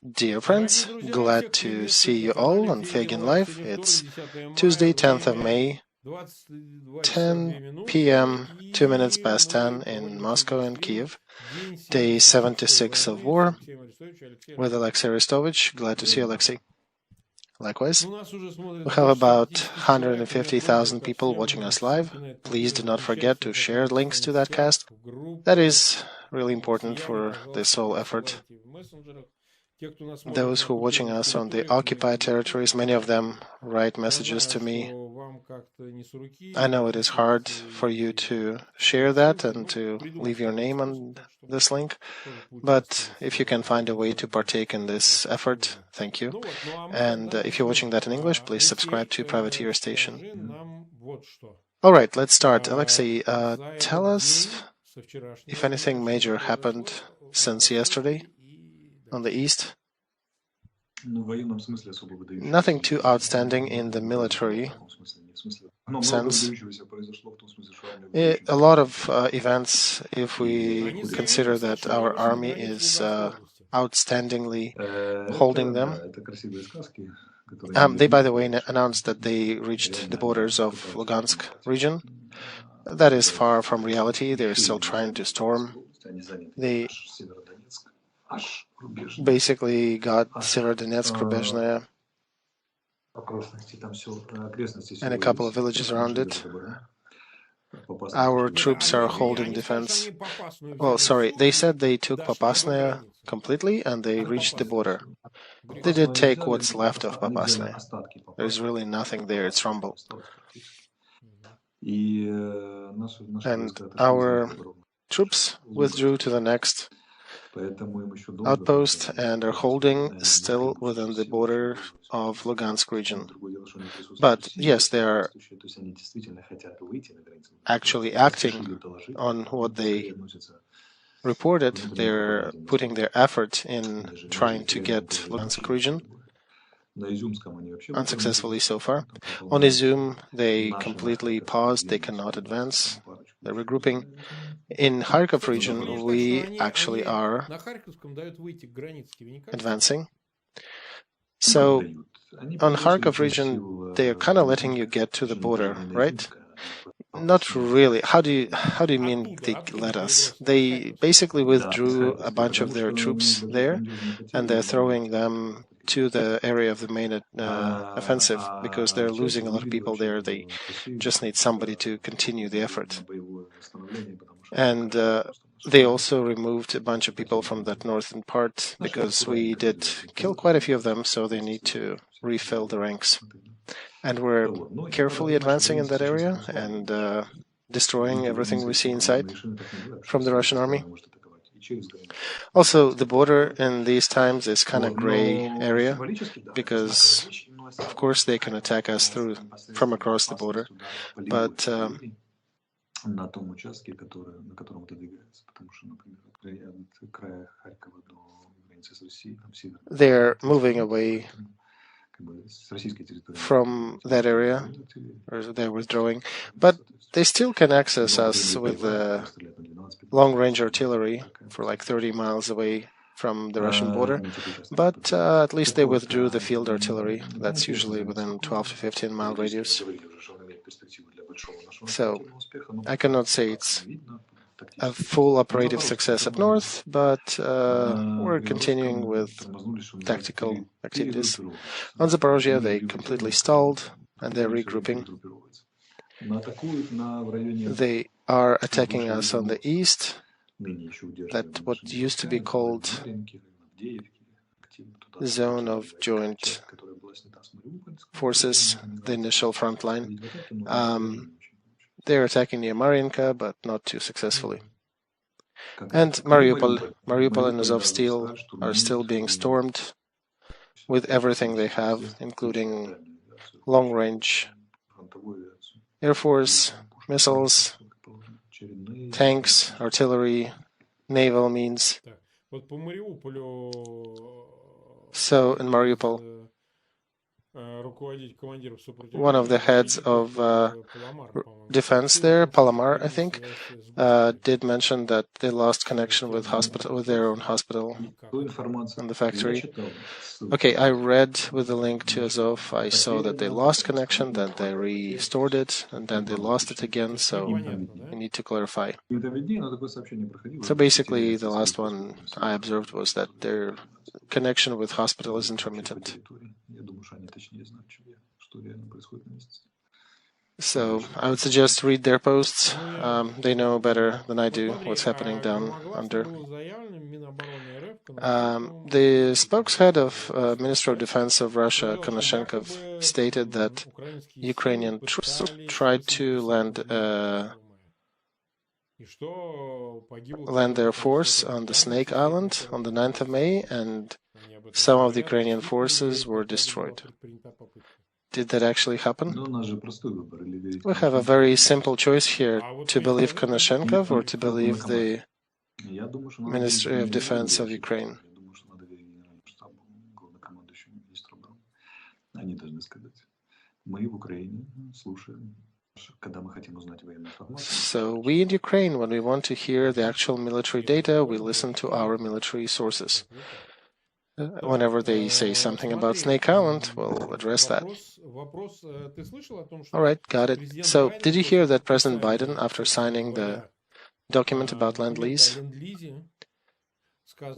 Dear friends, glad to see you all on Feygin Live. It's Tuesday, 10th of May, 10 p.m., 2 minutes past 10 in Moscow and Kiev. Day 76 of war with Olexiy Arestovych. Glad to see you, Olexiy. Likewise, we have about 150,000 people watching us live. Please do not forget to share links to that cast. That is really important for this whole effort. Those who are watching us on the occupied territories, many of them write messages to me. I know it is hard for you to share that and to leave your name on this link, but if you can find a way to partake in this effort, thank you. And if you're watching that in English, please subscribe to Privateer Station. All right, let's start. Olexiy, tell us if anything major happened since yesterday on the East. Nothing too outstanding in the military sense. A lot of events, if we consider that our army is outstandingly holding them. They, by the way, announced that they reached the borders of Lugansk region. That is far from reality. They're still trying to storm. They basically got Severodonetsk, Rubezhная, and a couple of villages around it. Our troops are holding defense. Well, sorry, they said they took Popasnaya completely and they reached the border. They did take what's left of Popasnaya. There's really nothing there, it's rumble. And our troops withdrew to the next outpost and are holding still within the border of Lugansk region. But yes, they are actually acting on what they reported. They're putting their effort in trying to get Lugansk region. Unsuccessfully so far. On Izum, they completely paused. They cannot advance. They're regrouping. In Kharkov region, we actually are advancing. So, on Kharkov region, they are kind of letting you get to the border, right? Not really. How do you mean they let us? They basically withdrew a bunch of their troops there, and they're throwing them to the area of the main offensive because they're losing a lot of people there. They just need somebody to continue the effort. And they also removed a bunch of people from that northern part because we did kill quite a few of them, so they need to refill the ranks. And we're carefully advancing in that area and destroying everything we see inside from the Russian army. Also, the border in these times is kind of gray area because, of course, they can attack us from across the border. But they're moving away from that area, or they're withdrawing, but they still can access us with long-range artillery for like 30 miles away from the Russian border, but at least they withdrew the field artillery. That's usually within 12 to 15 mile radius. So I cannot say it's a full operative success up north, but we're continuing with tactical activities. On Zaporozhye, they completely stalled and they're regrouping. They are attacking us on the east, that what used to be called zone of joint forces, the initial front line. They're attacking near Mariinka, but not too successfully. And Mariupol and Azovstal are still being stormed with everything they have, including long-range Air Force, missiles, tanks, artillery, naval means. So, in Mariupol, one of the heads of defense there, Palomar, I think, did mention that they lost connection with their own hospital and the factory. Okay, I read with the link to Azov. I saw that they lost connection, then they restored it, and then they lost it again. So you need to clarify. So basically, the last one I observed was that their connection with hospital is intermittent. So I would suggest read their posts. They know better than I do what's happening down under. The spokeshead of Minister of Defense of Russia, Konashenkov, stated that Ukrainian troops tried to land their force on the Snake Island on the 9th of May, and some of the Ukrainian forces were destroyed. Did that actually happen? We have a very simple choice here, to believe Konashenkov or to believe the Ministry of Defense of Ukraine. So we in Ukraine, when we want to hear the actual military data, we listen to our military sources. Whenever they say something about Snake Island, we'll address that. All right, got it. So, did you hear that President Biden, after signing the document about Lend-Lease,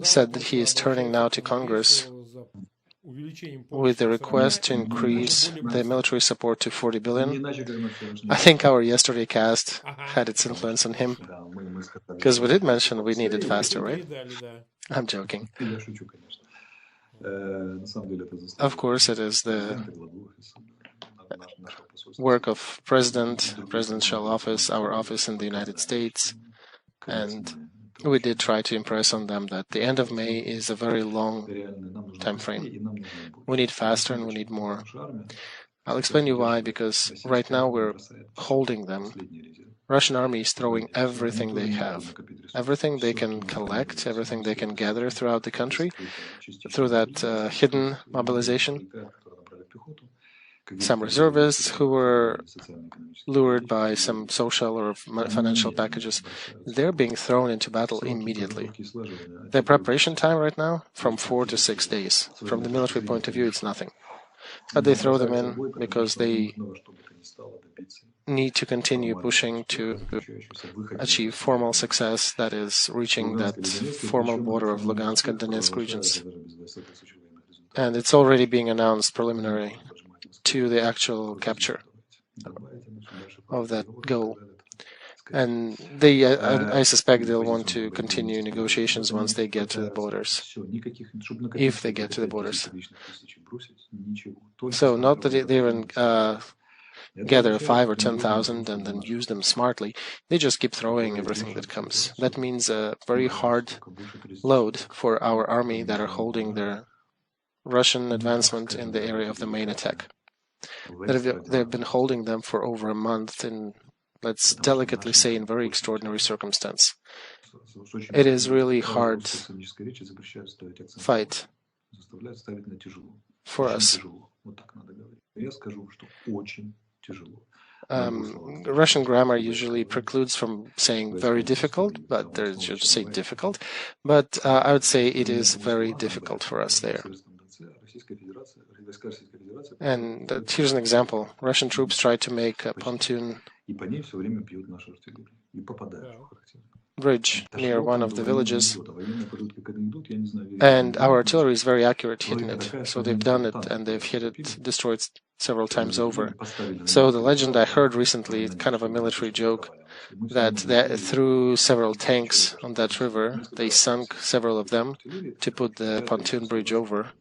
said that he is turning now to Congress with the request to increase the military support to $40 billion? I think our yesterday cast had its influence on him, because we did mention we need it faster, right? I'm joking. Of course, it is the work of presidential office, our office in the United States, and we did try to impress on them that the end of May is a very long time frame. We need faster and we need more. I'll explain you why, because right now we're holding them. Russian army is throwing everything they have, everything they can collect, everything they can gather throughout the country, through that hidden mobilization. Some reservists who were lured by some social or financial packages, they're being thrown into battle immediately. Their preparation time right now, from 4 to 6 days. From the military point of view, it's nothing. But they throw them in because they need to continue pushing to achieve formal success, that is, reaching that formal border of Lugansk and Donetsk regions. And it's already being announced preliminary to the actual capture of that goal. And I suspect they'll want to continue negotiations once they get to the borders, if they get to the borders. So not that they even gather 5 or 10,000 and then use them smartly. They just keep throwing everything that comes. That means a very hard load for our army that are holding their Russian advancement in the area of the main attack. They've been holding them for over a month in, let's delicately say, in very extraordinary circumstance. It is really hard fight for us. Russian grammar usually precludes from saying very difficult, but they should say difficult. But I would say it is very difficult for us there. And here's an example. Russian troops tried to make a pontoon bridge near one of the villages, and our artillery is very accurate hitting it. So they've done it, and they've hit it, destroyed several times over. So the legend I heard recently, kind of a military joke, that through several tanks on that river, they sunk several of them to put the pontoon bridge over,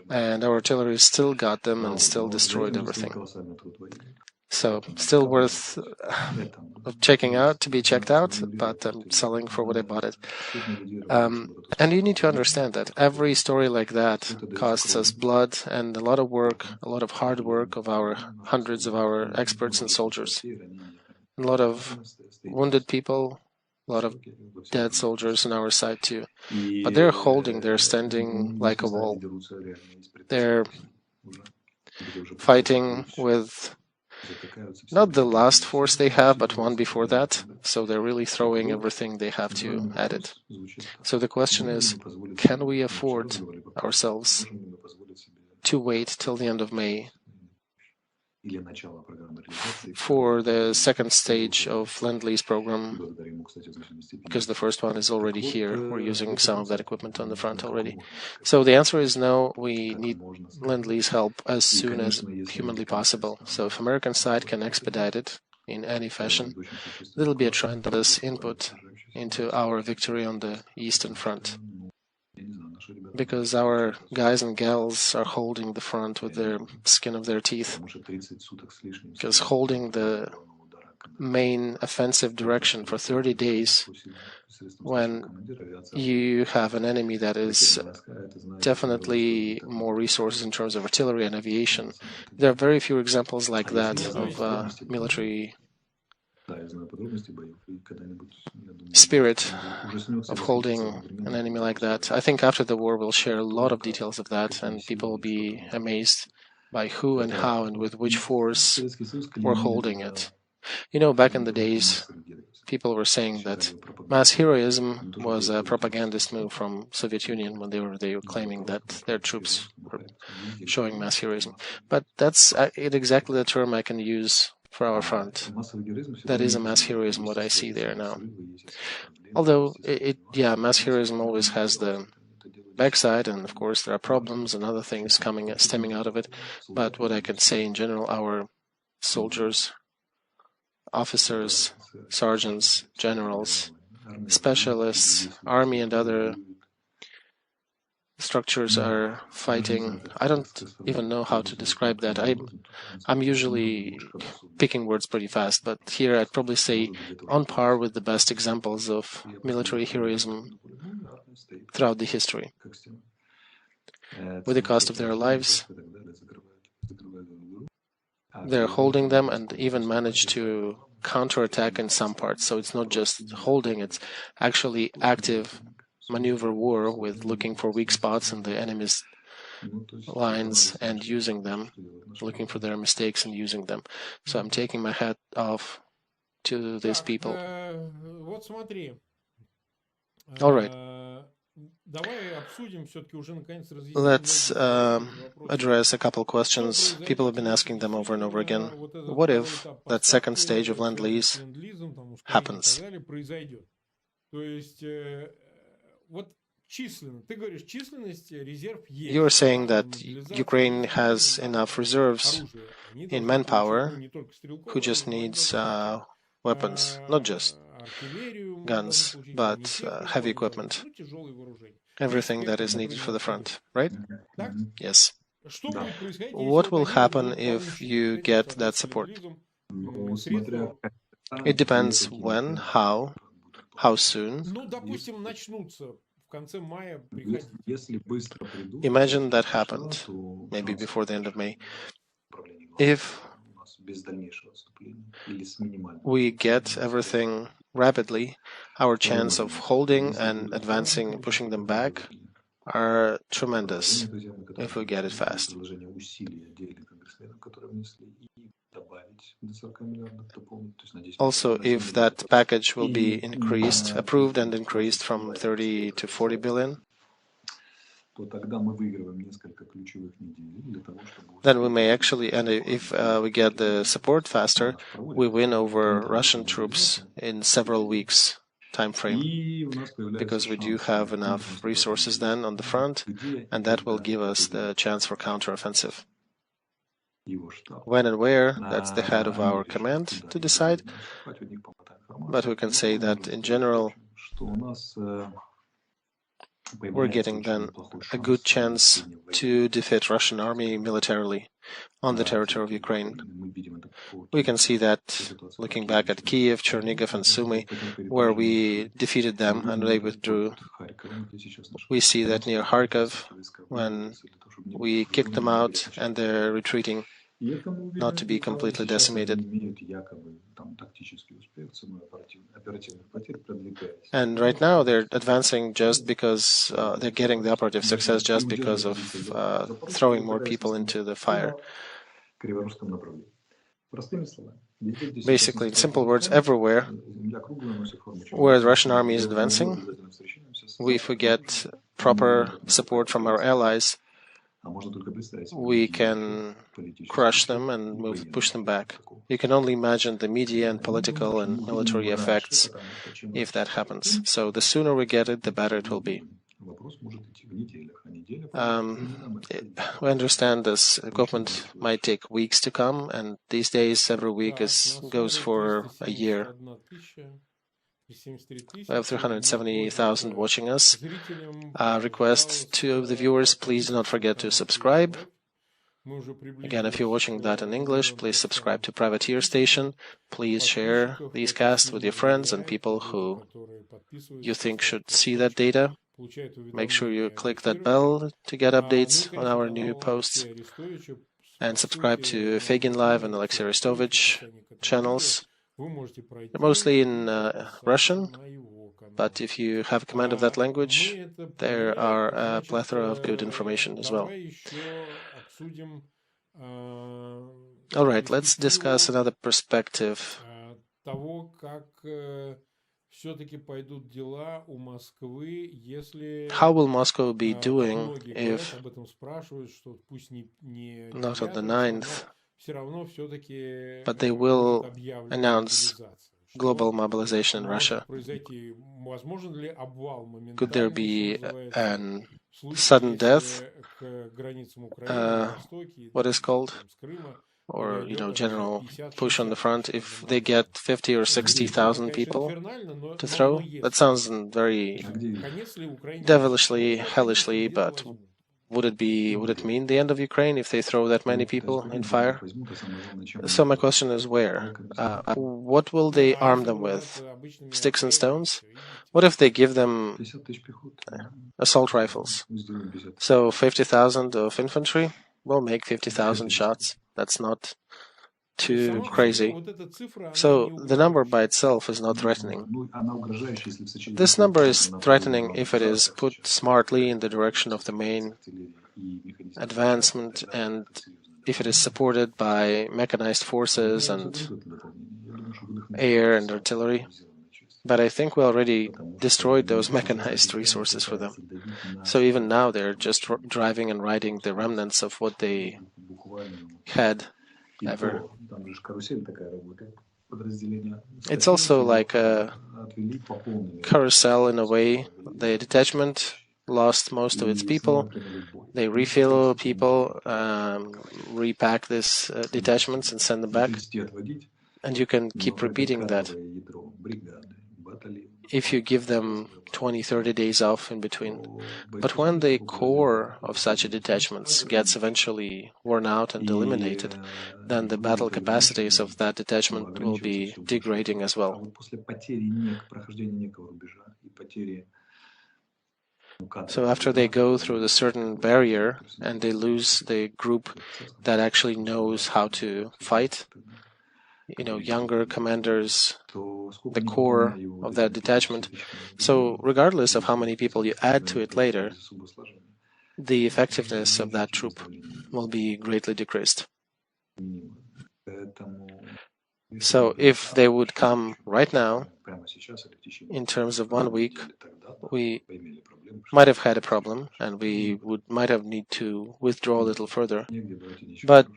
and our artillery still got them and still destroyed everything. So still worth checking out, to be checked out, but I'm selling for what I bought it. And you need to understand that every story like that costs us blood and a lot of work, a lot of hard work of our hundreds of our experts and soldiers. A lot of wounded people, a lot of dead soldiers on our side too. But they're standing like a wall. They're fighting with not the last force they have, but one before that. So they're really throwing everything they have to at it. So the question is, can we afford ourselves to wait till the end of May for the second stage of Lend-Lease program? Because the first one is already here. We're using some of that equipment on the front already. So the answer is no, we need Lend-Lease help as soon as humanly possible. So if American side can expedite it in any fashion, that'll be a tremendous input into our victory on the Eastern Front. Because our guys and gals are holding the front with their skin of their teeth. Because holding the main offensive direction for 30 days when you have an enemy that is definitely more resources in terms of artillery and aviation. There are very few examples like that of military spirit of holding an enemy like that. I think after the war we'll share a lot of details of that, and people will be amazed by who and how and with which force we're holding it. You know, back in the days, people were saying that mass heroism was a propagandist move from Soviet Union when they were claiming that their troops were showing mass heroism. But that's exactly the term I can use for our front. That is a mass heroism, what I see there now. Although, mass heroism always has the backside, and of course there are problems and other things stemming out of it. But what I can say in general, our soldiers, officers, sergeants, generals, specialists, army and other structures are fighting. I don't even know how to describe that. I'm usually picking words pretty fast, but here I'd probably say on par with the best examples of military heroism throughout the history. With the cost of their lives, they're holding them and even manage to counterattack in some parts. So it's not just holding, it's actually active maneuver war with looking for weak spots in the enemy's lines and using them, looking for their mistakes and using them. So I'm taking my hat off to these people. All right. Let's address a couple questions. People have been asking them over and over again. What if that second stage of Lend-Lease happens? You're saying that Ukraine has enough reserves in manpower who just needs weapons, not just guns, but heavy equipment. Everything that is needed for the front, right? Yes. What will happen if you get that support? It depends when, how soon. Imagine that happened, maybe before the end of May. If we get everything rapidly, our chance of holding and advancing, pushing them back, are tremendous if we get it fast. Also, if that package will be approved and increased from 30 to 40 billion, then we may actually, and if we get the support faster, we win over Russian troops in several weeks time frame, because we do have enough resources then on the front, and that will give us the chance for counteroffensive. When and where, that's the head of our command to decide, but we can say that in general, we're getting then a good chance to defeat Russian army militarily on the territory of Ukraine. We can see that looking back at Kiev, Chernihiv and Sumy, where we defeated them and they withdrew. We see that near Kharkov, when we kicked them out and they're retreating, not to be completely decimated. And right now they're advancing just because they're getting the operative success just because of throwing more people into the fire. Basically, in simple words, everywhere where the Russian army is advancing, if we get proper support from our allies, we can crush them and push them back. You can only imagine the media and political and military effects if that happens. So the sooner we get it, the better it will be. We understand this equipment might take weeks to come, and these days every week goes for a year. We have 370,000 watching us. Request to the viewers, please do not forget to subscribe. Again, if you're watching that in English, please subscribe to Privateer Station. Please share these casts with your friends and people who you think should see that data. Make sure you click that bell to get updates on our new posts. And subscribe to Feygin Live and Olexiy Arestovych channels. They're mostly in Russian, but if you have command of that language, there are a plethora of good information as well. All right, let's discuss another perspective. How will Moscow be doing if, not on the 9th, but they will announce global mobilization in Russia? Could there be a sudden death, what is called, or general push on the front if they get 50 or 60,000 people to throw? That sounds very devilishly, hellishly, but would it mean the end of Ukraine if they throw that many people in fire? So my question is where? What will they arm them with? Sticks and stones? What if they give them assault rifles? So 50,000 of infantry will make 50,000 shots. That's not too crazy. So the number by itself is not threatening. This number is threatening if it is put smartly in the direction of the main advancement and if it is supported by mechanized forces and air and artillery. But I think we already destroyed those mechanized resources for them. So even now they're just driving and riding the remnants of what they had ever. It's also like a carousel in a way. The detachment lost most of its people. They refill people, repack these detachments and send them back. And you can keep repeating that if you give them 20, 30 days off in between. But when the core of such a detachment gets eventually worn out and eliminated, then the battle capacities of that detachment will be degrading as well. So after they go through the certain barrier and they lose the group that actually knows how to fight, younger commanders, the core of that detachment. So regardless of how many people you add to it later, the effectiveness of that troop will be greatly decreased. So if they would come right now, in terms of 1 week, we might have had a problem and we might have need to withdraw a little further. But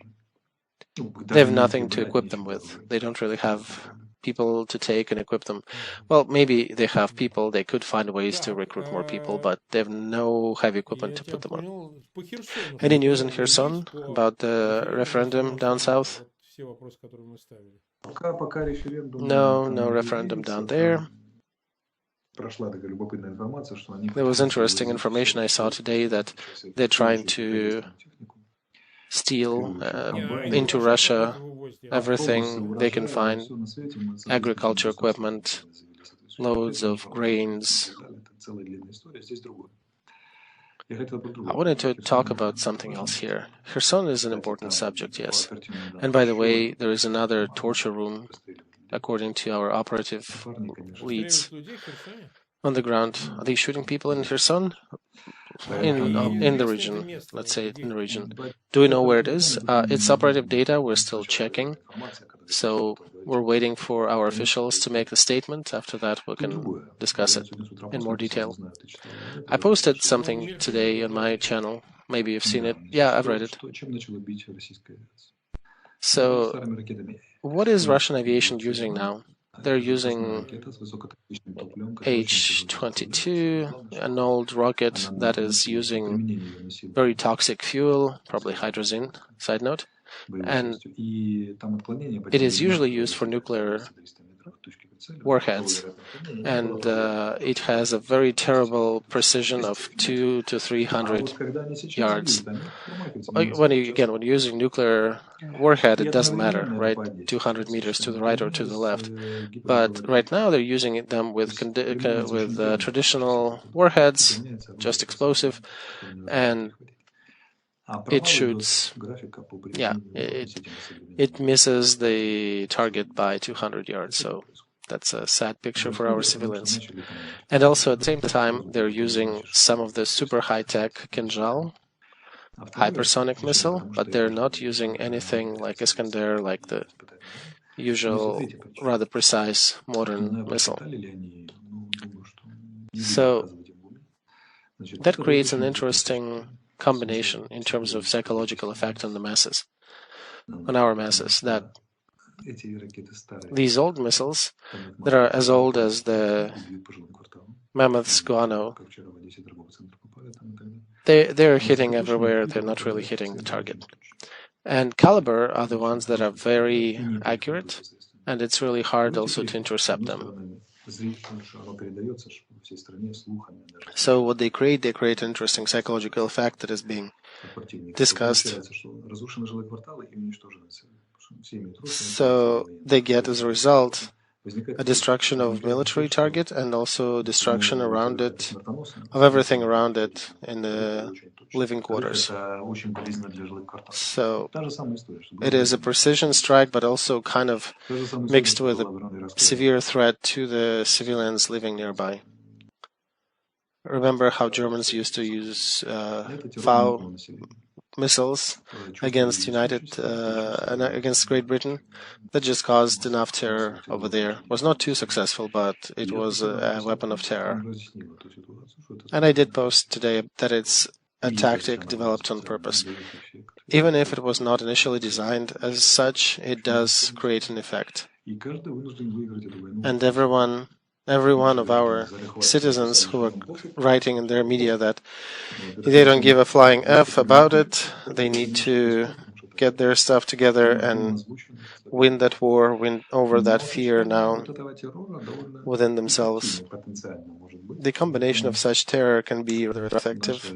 they have nothing to equip them with. They don't really have people to take and equip them. Well, maybe they have people, they could find ways to recruit more people, but they have no heavy equipment to put them on. Any news in Kherson about the referendum down south? No referendum down there. There was interesting information I saw today that they're trying to steal into Russia everything they can find, agriculture equipment, loads of grains. I wanted to talk about something else here. Kherson is an important subject, yes. And by the way, there is another torture room according to our operative leads on the ground. Are they shooting people in Kherson? In the region, let's say in the region. Do we know where it is? It's operative data. We're still checking. So we're waiting for our officials to make the statement. After that, we can discuss it in more detail. I posted something today on my channel. Maybe you've seen it. Yeah, I've read it. So what is Russian aviation using now? They're using H-22, an old rocket that is using very toxic fuel, probably hydrazine, side note, and it is usually used for nuclear warheads, and it has a very terrible precision of 200 to 300 yards. When you're using nuclear warhead, it doesn't matter, right? 200 meters to the right or to the left. But right now they're using them with traditional warheads, just explosive, and it shoots. Yeah, it misses the target by 200 yards. So that's a sad picture for our civilians. And also at the same time, they're using some of the super high-tech Kinzhal hypersonic missile, but they're not using anything like Iskander, like the usual rather precise modern missile. So that creates an interesting combination in terms of psychological effect on the masses, on our masses, that these old missiles that are as old as the mammoth's guano, they're hitting everywhere, they're not really hitting the target. And caliber are the ones that are very accurate, and it's really hard also to intercept them. So what they create an interesting psychological effect that is being discussed. So they get as a result a destruction of military target and also destruction around it, of everything around it in the living quarters. So it is a precision strike, but also kind of mixed with a severe threat to the civilians living nearby. Remember how Germans used to use FAU missiles against against Great Britain? That just caused enough terror over there. It was not too successful, but it was a weapon of terror. And I did post today that it's a tactic developed on purpose. Even if it was not initially designed as such, it does create an effect. And every one of our citizens who are writing in their media that they don't give a flying F about it, they need to get their stuff together and win that war, win over that fear now within themselves. The combination of such terror can be rather effective.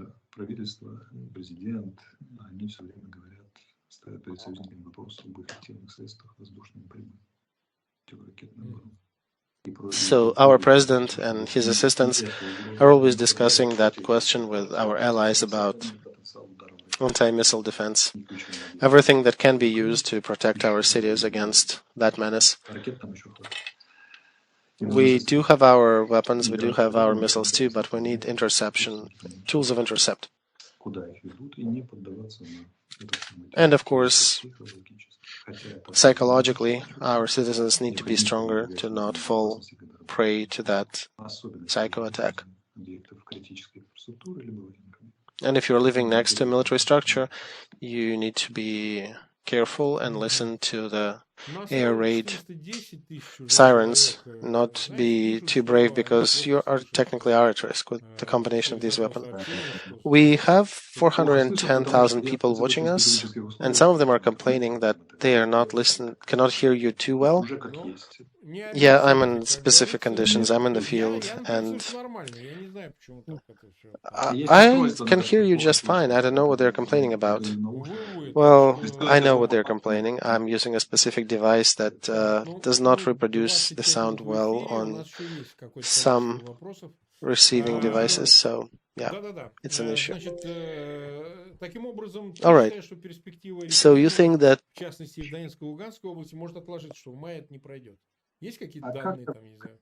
So our president and his assistants are always discussing that question with our allies about anti-missile defense, everything that can be used to protect our cities against that menace. We do have our weapons, we do have our missiles too, but we need interception, tools of intercept. And of course, psychologically, our citizens need to be stronger to not fall prey to that psycho attack. And if you're living next to a military structure, you need to be careful and listen to the air raid sirens, not be too brave, because you are technically at risk with the combination of these weapons. We have 410,000 people watching us, and some of them are complaining that they are cannot hear you too well. Yeah, I'm in specific conditions. I'm in the field, and I can hear you just fine. I don't know what they're complaining about. Well, I know what they're complaining. I'm using a specific device that does not reproduce the sound well on some receiving devices, so yeah, it's an issue. All right. So you think that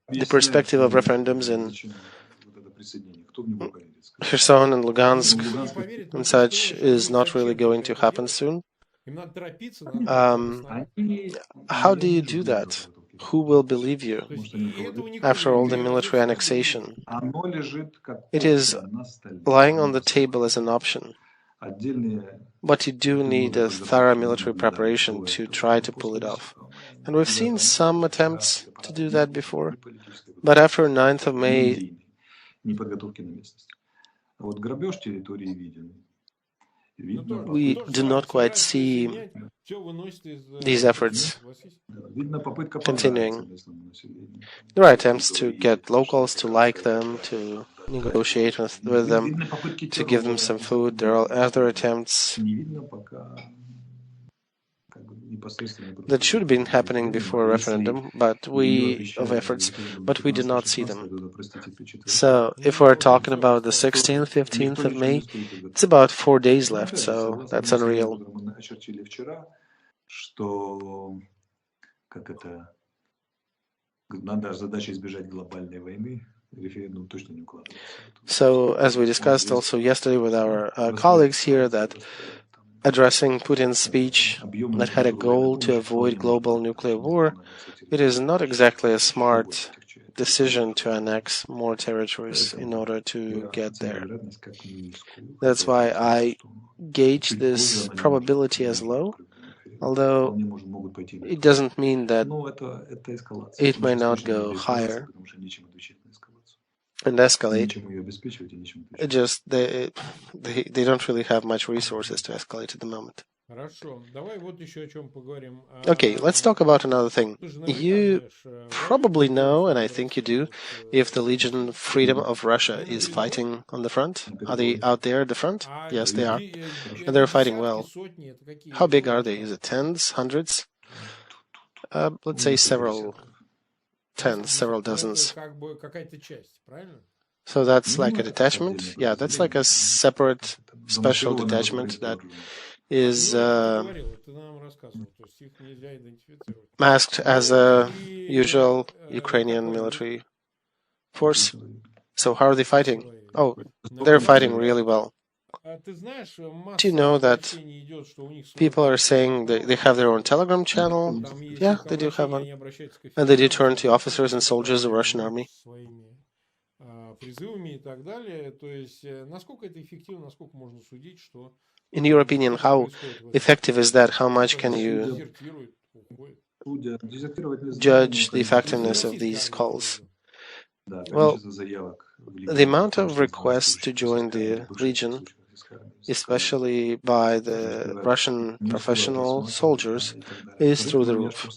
the perspective of referendums in Kherson and Lugansk and such is not really going to happen soon. How do you do that? Who will believe you after all the military annexation? It is lying on the table as an option. But you do need a thorough military preparation to try to pull it off. And we've seen some attempts to do that before. But after 9th of May, we do not quite see these efforts continuing. There are attempts to get locals to like them, to negotiate with them, to give them some food. There are other attempts that should have been happening before a referendum, but we did not see them. So if we're talking about the 16th, 15th of May, it's about 4 days left, so that's unreal. So, as we discussed also yesterday with our colleagues here, that addressing Putin's speech that had a goal to avoid global nuclear war, it is not exactly a smart decision to annex more territories in order to get there. That's why I gauge this probability as low, although it doesn't mean that it may not go higher and escalate. It just they don't really have much resources to escalate at the moment. Okay, let's talk about another thing. You probably know, and I think you do, if the Legion Freedom of Russia is fighting on the front. Are they out there at the front? Yes, they are. And they're fighting well. How big are they? Is it tens, hundreds? Let's say several tens, several dozens. So that's like a detachment? Yeah, that's like a separate special detachment that is masked as a usual Ukrainian military force. So how are they fighting? Oh, they're fighting really well. Do you know that people are saying they have their own Telegram channel? Yeah, they do have one. And they do turn to officers and soldiers of the Russian army. In your opinion, how effective is that? How much can you judge the effectiveness of these calls? Well, the amount of requests to join the Legion, especially by the Russian professional soldiers, is through the roof.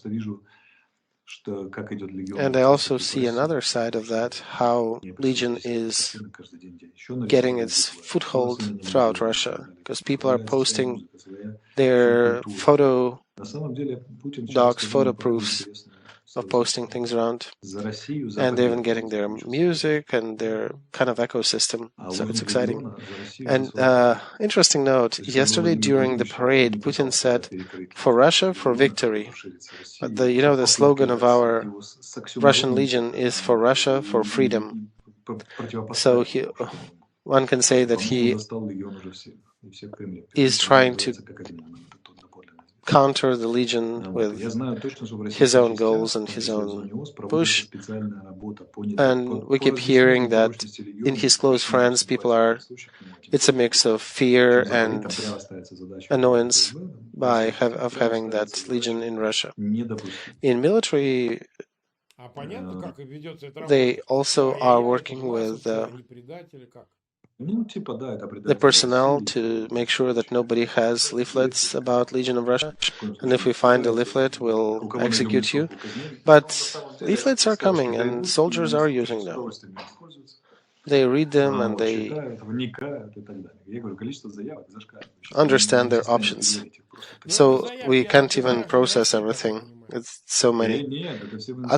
And I also see another side of that, how Legion is getting its foothold throughout Russia, because people are posting their photo docs, photo proofs of posting things around, and they're even getting their music and their kind of ecosystem, so it's exciting. And interesting note, yesterday during the parade, Putin said, "For Russia, for victory." But the slogan of our Russian Legion is "For Russia, for freedom." So one can say that he is trying to counter the Legion with his own goals and his own push. And we keep hearing that in his close friends, it's a mix of fear and annoyance of having that Legion in Russia. In military, they also are working with the personnel to make sure that nobody has leaflets about Legion of Russia, and if we find a leaflet, we'll execute you. But leaflets are coming, and soldiers are using them. They read them and they understand their options. So we can't even process everything. It's so many.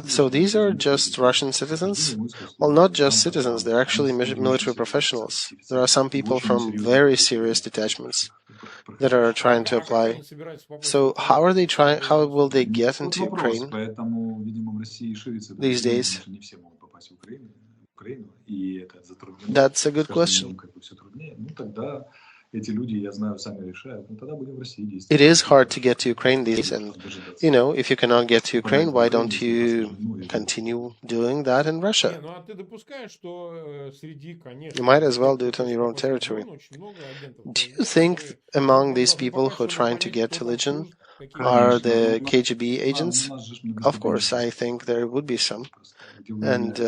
So these are just Russian citizens? Well, not just citizens, they're actually military professionals. There are some people from very serious detachments that are trying to apply. So how are they trying? How will they get into Ukraine these days? That's a good question. It is hard to get to Ukraine these days, and if you cannot get to Ukraine, why don't you continue doing that in Russia? You might as well do it on your own territory. Do you think among these people who are trying to get to Legion are the KGB agents? Of course, I think there would be some. And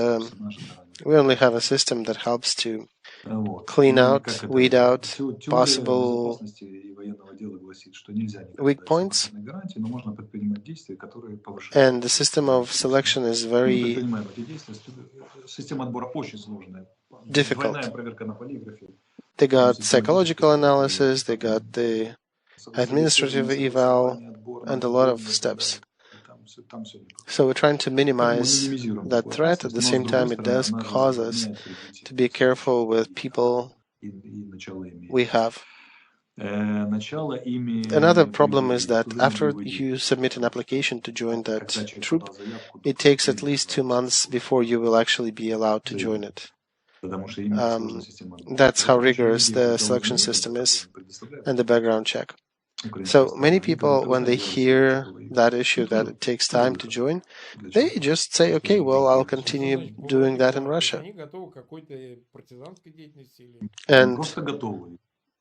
we only have a system that helps to clean out, weed out possible weak points. And the system of selection is very difficult. They got psychological analysis, they got the administrative eval, and a lot of steps. So we're trying to minimize that threat. At the same time, it does cause us to be careful with people we have. Another problem is that after you submit an application to join that troop, it takes at least 2 months before you will actually be allowed to join it. That's how rigorous the selection system is and the background check. So many people, when they hear that issue, that it takes time to join, they just say, okay, well, I'll continue doing that in Russia. And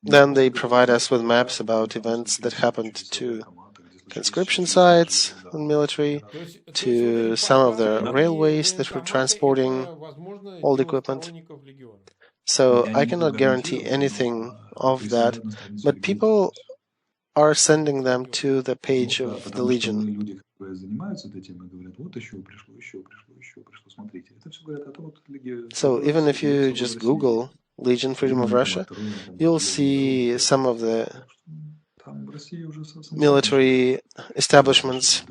then they provide us with maps about events that happened to conscription sites in military, to some of the railways that were transporting old equipment. So I cannot guarantee anything of that, but people are sending them to the page of the Legion. So even if you just Google Legion Freedom of Russia, you'll see some of the military establishments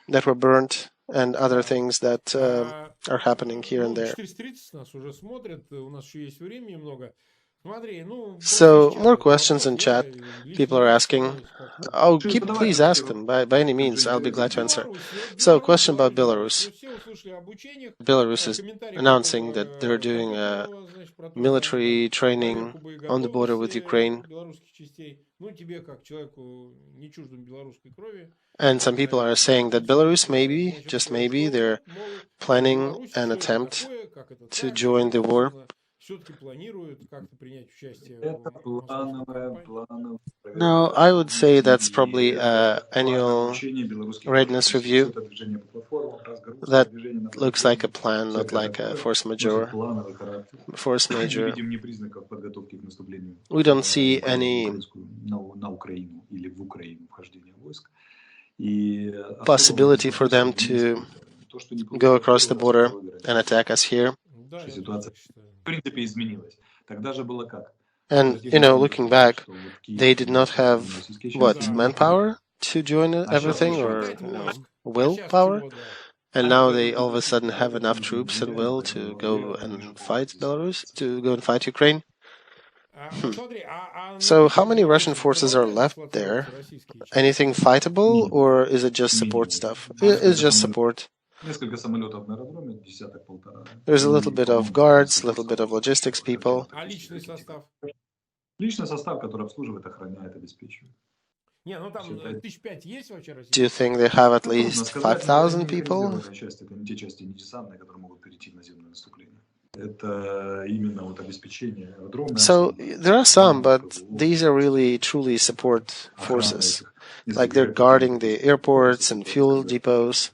that were burnt and other things that are happening here and there. So, more questions in chat. People are asking. Oh, please ask them by any means. I'll be glad to answer. So, question about Belarus. Belarus is announcing that they're doing a military training on the border with Ukraine. And some people are saying that Belarus, maybe, just maybe, they're planning an attempt to join the war. No, I would say that's probably an annual readiness review. That looks like a plan, not like a force majeure. We don't see any possibility for them to go across the border and attack us here. And, looking back, they did not have, manpower to join everything, or, willpower? And now they all of a sudden have enough troops and will to go and fight Belarus, to go and fight Ukraine? So how many Russian forces are left there? Anything fightable, or is it just support stuff? It's just support. There's a little bit of guards, a little bit of logistics people. Do you think they have at least 5,000 people? So there are some, but these are really truly support forces. Like they're guarding the airports and fuel depots.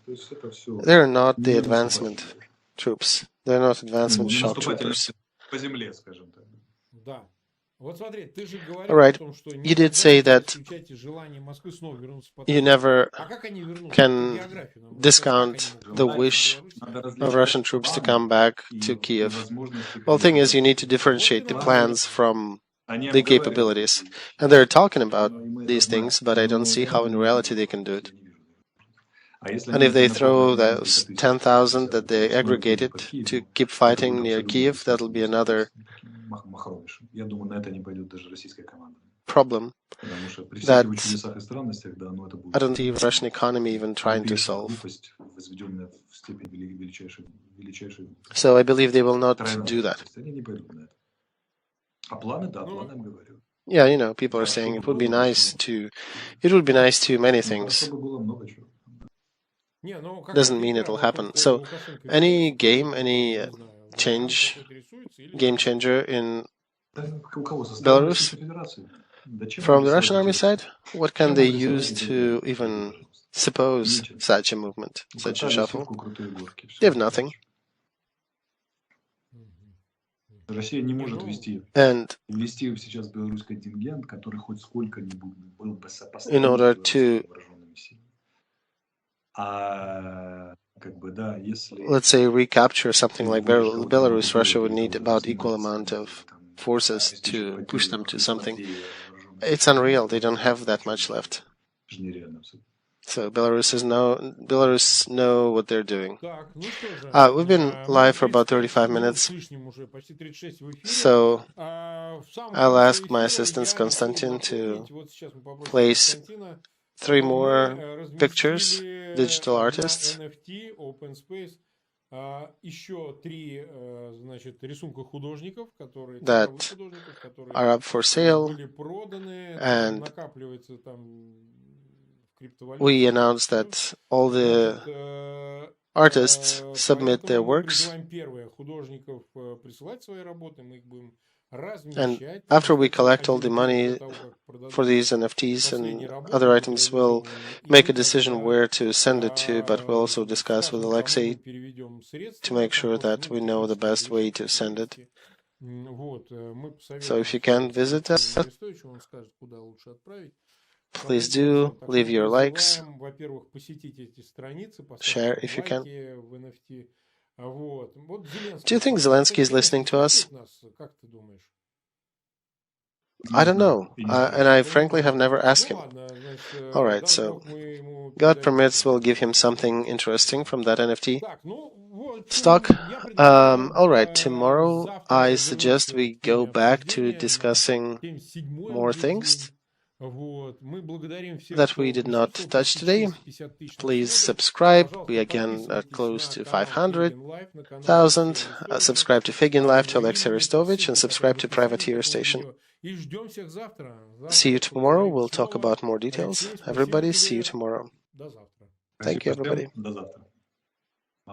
They're not the advancement troops. They're not advancement shock troopers. All right, you did say that you never can discount the wish of Russian troops to come back to Kiev. Well, the thing is, you need to differentiate the plans from the capabilities. And they're talking about these things, but I don't see how in reality they can do it. And if they throw those 10,000 that they aggregated to keep fighting near Kiev, that'll be another problem that I don't see the Russian economy even trying to solve. So I believe they will not do that. Yeah, people are saying it would be nice to many things. Doesn't mean it'll happen. So any game, any game changer in Belarus from the Russian army side, what can they use to even suppose such a movement, such a shuffle? They have nothing. And in order to, let's say, recapture something like Belarus, Russia would need about equal amount of forces to push them to something. It's unreal. They don't have that much left. So Belarus know what they're doing. We've been live for about 35 minutes. So I'll ask my assistant Konstantin to place 3 more pictures, digital artists, that are up for sale, and we announced that all the artists submit their works, and after we collect all the money for these NFTs and other items, we'll make a decision where to send it to, but we'll also discuss with Olexiy to make sure that we know the best way to send it. So if you can visit us, please do leave your likes, share if you can. Do you think Zelensky is listening to us? I don't know, and I frankly have never asked him. All right, so God permits, we'll give him something interesting from that NFT stock. All right, tomorrow I suggest we go back to discussing more things that we did not touch today. Please subscribe. We again are close to 500,000. Subscribe to Feygin Live, to Olexiy Arestovych, and subscribe to Privateer Station. See you tomorrow. We'll talk about more details. Everybody, see you tomorrow. Thank you, everybody.